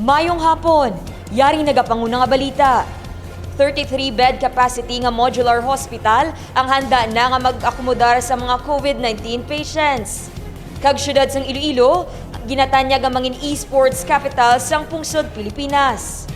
Mayong hapon, yaring nagapanguna nga balita. 33-bed capacity nga modular hospital ang handa na nga mag-akomodar sa mga COVID-19 patients. Kag syudad sang Iloilo, ginatanyag ang mangin esports capital sang pungsod Pilipinas.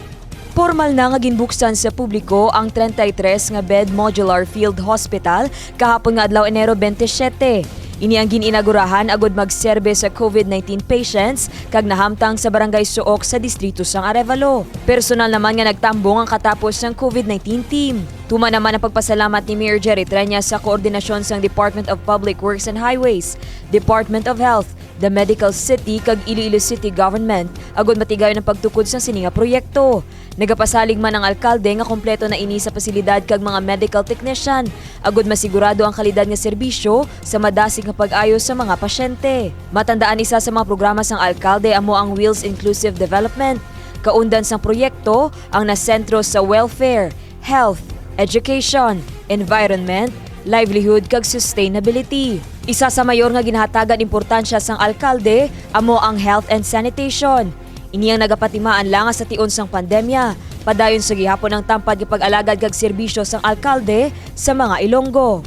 Formal na nga ginbuksan sa publiko ang 33 nga bed modular field hospital kahapon nga adlaw Enero 27. Ini ang gininagurahan agud magserbe sa COVID-19 patients kag nahamtang sa barangay Suok sa distrito sang Arevalo. Personal naman nga nagtambong ang katapos ng COVID-19 team. Tuma naman ang pagpasalamat ni Mayor Jerry Treñas sa koordinasyon sang Department of Public Works and Highways, Department of Health, the Medical City kag Iloilo City Government agud matigayon ang pagtukod sa sininga proyekto. Nagapasalig man ang alkalde nga kompleto na ini sa pasilidad kag mga medical technician agud masigurado ang kalidad nga serbisyo sa madasig nga pag-ayo sa mga pasyente. Matandaan isa sa mga programa sang alkalde amo ang Wheels Inclusive Development. Kaundan sang proyekto ang nasentro sa welfare, health, education, environment, livelihood kag sustainability. Isa sa mayor nga ginahatagan importansya sang alkalde amo ang health and sanitation. Ini ang nagapatimaan lang sa tion sang pandemya. Padayon sa gihapon ang tampad nga pag-alagad kag serbisyo sang alkalde sa mga Ilonggo.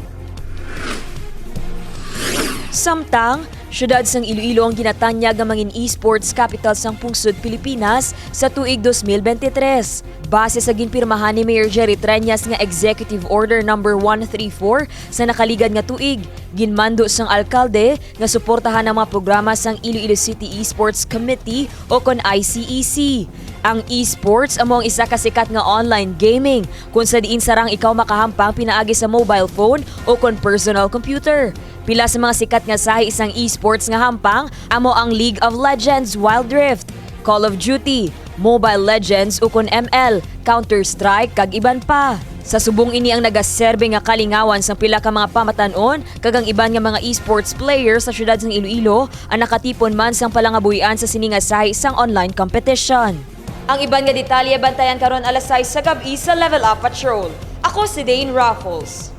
Samtang, syudad sang Iloilo ang ginatanyag nga mangin esports capital sang pungsod Pilipinas sa tuig 2023. Base sa ginpirmahan ni Mayor Jerry Treñas nga Executive Order No. 134 sa nakaligad nga tuig, ginmando sang alkalde nga suportahan ang mga programa sang Iloilo City Esports Committee o kon ICEC. Ang esports amo ang isa ka sikat nga online gaming kung sa diin sarang ikaw makahampang pinaagi sa mobile phone o kon personal computer. Pila sa mga sikat nga sahi isang esports nga hampang amo ang League of Legends Wild Rift, Call of Duty, Mobile Legends o kon ML, Counter-Strike kag iban pa. Sa subong ini ang nagaserbe nga kalingawan sa pila ka mga pamatanon kag ang iban nga mga esports players sa syudad sang Iloilo ang nakatipon man sang palangabuhian sa sini nga sahi sang online competition. Ang iban nga detalye bantayan karon alas 6 sa gabi sa Level Up Patrol. Ako si Dane Raffles.